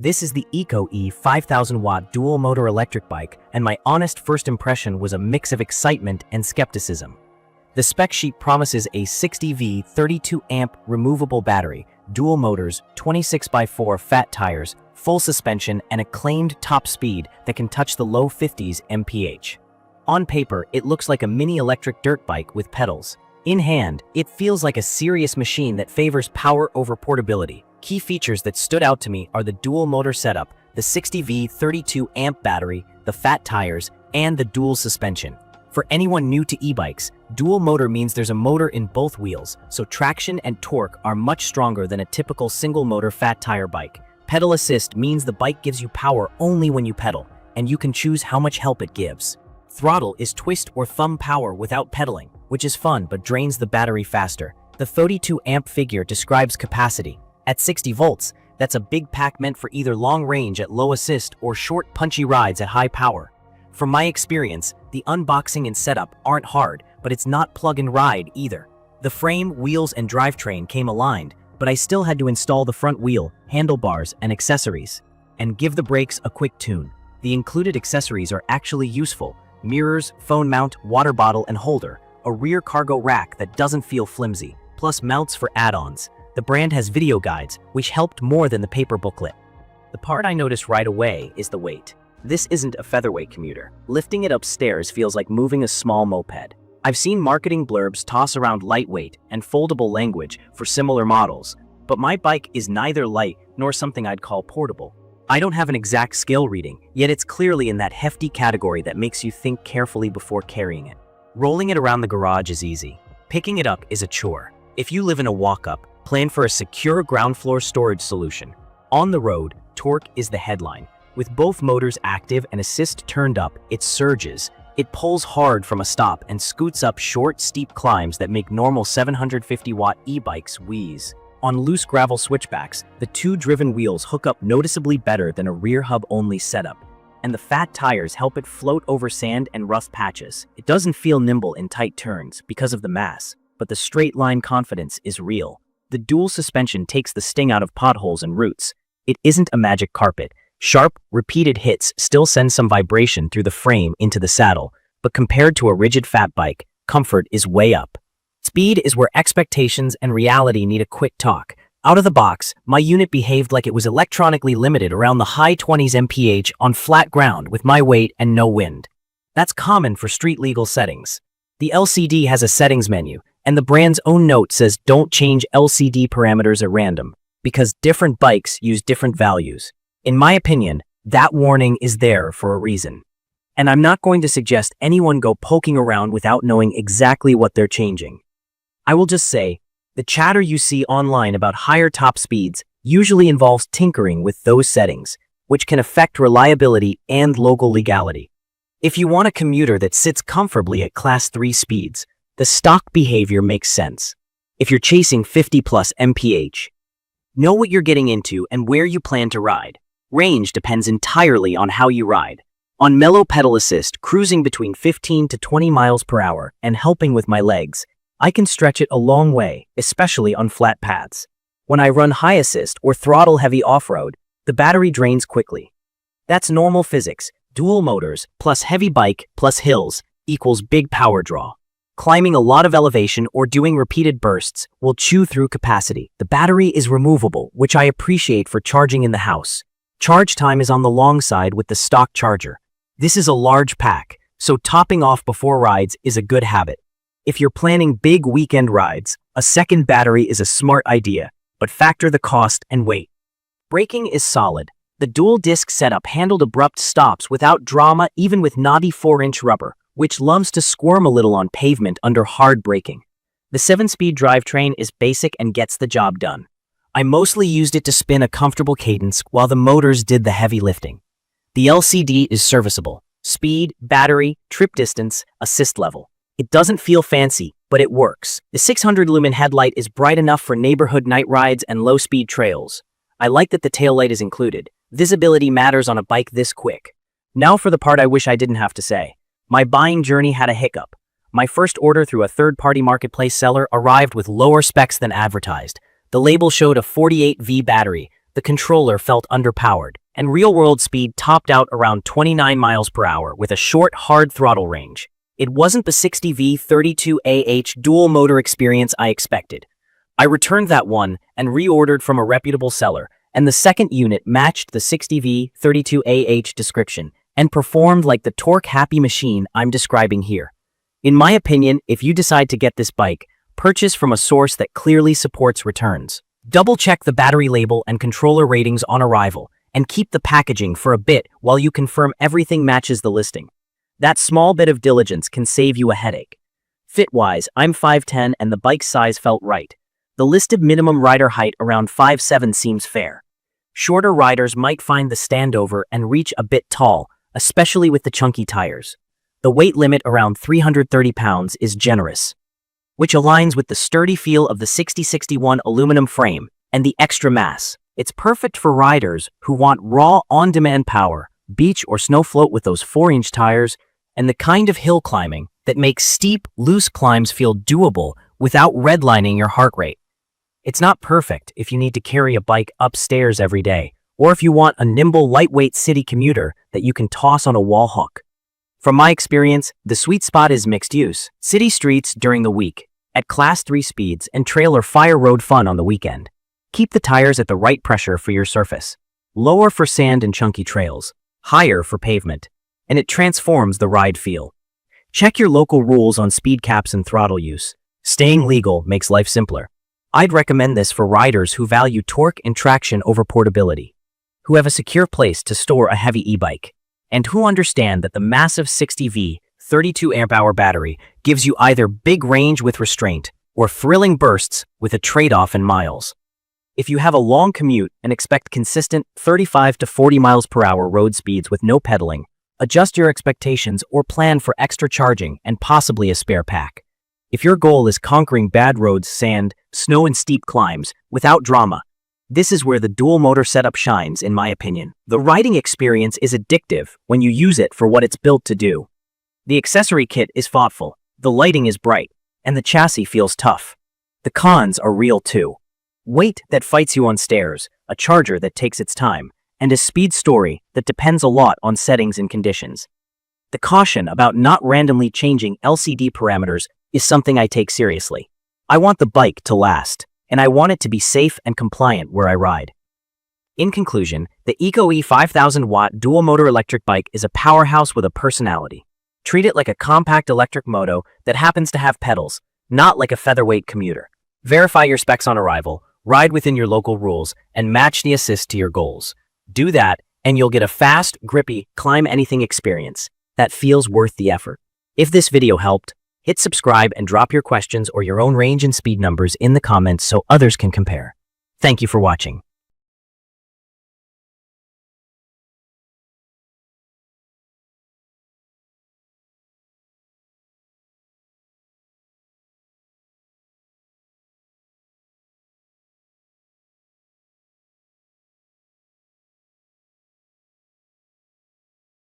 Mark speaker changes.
Speaker 1: This is the EcoE 5000W dual motor electric bike, and my honest first impression was a mix of excitement and skepticism. The spec sheet promises a 60V 32 amp removable battery, dual motors, 26x4 fat tires, full suspension, and a claimed top speed that can touch the low 50s MPH. On paper, it looks like a mini electric dirt bike with pedals. In hand, it feels like a serious machine that favors power over portability. Key features that stood out to me are the dual motor setup, the 60V 32 amp battery, the fat tires, and the dual suspension. For anyone new to e-bikes, dual motor means there's a motor in both wheels, so traction and torque are much stronger than a typical single motor fat tire bike. Pedal assist means the bike gives you power only when you pedal, and you can choose how much help it gives. Throttle is twist or thumb power without pedaling, which is fun but drains the battery faster. The 32 amp figure describes capacity. At 60 volts, that's a big pack meant for either long range at low assist or short punchy rides at high power. From my experience, the unboxing and setup aren't hard, but it's not plug and ride either. The frame, wheels, and drivetrain came aligned, but I still had to install the front wheel, handlebars, and accessories, and give the brakes a quick tune. The included accessories are actually useful: mirrors, phone mount, water bottle and holder, a rear cargo rack that doesn't feel flimsy, plus mounts for add-ons. The brand has video guides, which helped more than the paper booklet. The part I noticed right away is the weight. This isn't a featherweight commuter. Lifting it upstairs feels like moving a small moped. I've seen marketing blurbs toss around lightweight and foldable language for similar models, but my bike is neither light nor something I'd call portable. I don't have an exact scale reading, yet it's clearly in that hefty category that makes you think carefully before carrying it. Rolling it around the garage is easy. Picking it up is a chore. If you live in a walk-up, plan for a secure ground floor storage solution. On the road, torque is the headline. With both motors active and assist turned up, it surges. It pulls hard from a stop and scoots up short, steep climbs that make normal 750-watt e-bikes wheeze. On loose gravel switchbacks, the two driven wheels hook up noticeably better than a rear hub-only setup, and the fat tires help it float over sand and rough patches. It doesn't feel nimble in tight turns because of the mass, but the straight-line confidence is real. The dual suspension takes the sting out of potholes and roots. It isn't a magic carpet. Sharp, repeated hits still send some vibration through the frame into the saddle, but compared to a rigid fat bike, comfort is way up. Speed is where expectations and reality need a quick talk. Out of the box, my unit behaved like it was electronically limited around the high 20s MPH on flat ground with my weight and no wind. That's common for street-legal settings. The LCD has a settings menu, and the brand's own note says don't change LCD parameters at random, because different bikes use different values. In my opinion, that warning is there for a reason. And I'm not going to suggest anyone go poking around without knowing exactly what they're changing. I will just say, the chatter you see online about higher top speeds usually involves tinkering with those settings, which can affect reliability and local legality. If you want a commuter that sits comfortably at Class 3 speeds, the stock behavior makes sense. If you're chasing 50+ MPH, know what you're getting into and where you plan to ride. Range depends entirely on how you ride. On mellow pedal assist, cruising between 15 to 20 miles per hour and helping with my legs, I can stretch it a long way, especially on flat paths. When I run high assist or throttle heavy off-road, the battery drains quickly. That's normal physics. Dual motors plus heavy bike plus hills equals big power draw. Climbing a lot of elevation or doing repeated bursts will chew through capacity. The battery is removable, which I appreciate for charging in the house. Charge time is on the long side with the stock charger. This is a large pack, so topping off before rides is a good habit. If you're planning big weekend rides, a second battery is a smart idea, but factor the cost and weight. Braking is solid. The dual disc setup handled abrupt stops without drama, even with knotty 4-inch rubber, which loves to squirm a little on pavement under hard braking. The 7-speed drivetrain is basic and gets the job done. I mostly used it to spin a comfortable cadence while the motors did the heavy lifting. The LCD is serviceable. Speed, battery, trip distance, assist level. It doesn't feel fancy, but it works. The 600-lumen headlight is bright enough for neighborhood night rides and low-speed trails. I like that the taillight is included. Visibility matters on a bike this quick. Now for the part I wish I didn't have to say. My buying journey had a hiccup. My first order through a third-party marketplace seller arrived with lower specs than advertised. The label showed a 48V battery, the controller felt underpowered, and real-world speed topped out around 29 miles per hour with a short, hard throttle range. It wasn't the 60V32AH dual-motor experience I expected. I returned that one and reordered from a reputable seller, and the second unit matched the 60V32AH description and performed like the torque-happy machine I'm describing here. In my opinion, if you decide to get this bike, purchase from a source that clearly supports returns. Double-check the battery label and controller ratings on arrival, and keep the packaging for a bit while you confirm everything matches the listing. That small bit of diligence can save you a headache. Fit-wise, I'm 5'10" and the bike size felt right. The listed minimum rider height around 5'7" seems fair. Shorter riders might find the standover and reach a bit tall, especially with the chunky tires. The weight limit around 330 pounds is generous, which aligns with the sturdy feel of the 6061 aluminum frame and the extra mass. It's perfect for riders who want raw, on-demand power, beach or snow float with those 4-inch tires, and the kind of hill climbing that makes steep, loose climbs feel doable without redlining your heart rate. It's not perfect if you need to carry a bike upstairs every day, or if you want a nimble, lightweight city commuter that you can toss on a wall hook. From my experience, the sweet spot is mixed use, city streets during the week, at Class 3 speeds, and trail or fire road fun on the weekend. Keep the tires at the right pressure for your surface. Lower for sand and chunky trails, higher for pavement, and it transforms the ride feel. Check your local rules on speed caps and throttle use. Staying legal makes life simpler. I'd recommend this for riders who value torque and traction over portability, who have a secure place to store a heavy e-bike, and who understand that the massive 60V 32 amp-hour battery gives you either big range with restraint or thrilling bursts with a trade-off in miles. If you have a long commute and expect consistent 35 to 40 miles per hour road speeds with no pedaling, adjust your expectations or plan for extra charging and possibly a spare pack. If your goal is conquering bad roads, sand, snow, and steep climbs without drama, this is where the dual motor setup shines, in my opinion. The riding experience is addictive when you use it for what it's built to do. The accessory kit is thoughtful, the lighting is bright, and the chassis feels tough. The cons are real too. Weight that fights you on stairs, a charger that takes its time, and a speed story that depends a lot on settings and conditions. The caution about not randomly changing LCD parameters is something I take seriously. I want the bike to last, and I want it to be safe and compliant where I ride. In conclusion, the EcoE 5000W dual motor electric bike is a powerhouse with a personality. Treat it like a compact electric moto that happens to have pedals, not like a featherweight commuter. Verify your specs on arrival, ride within your local rules, and match the assist to your goals. Do that, and you'll get a fast, grippy, climb-anything experience that feels worth the effort. If this video helped, hit subscribe and drop your questions or your own range and speed numbers in the comments so others can compare. Thank you for watching.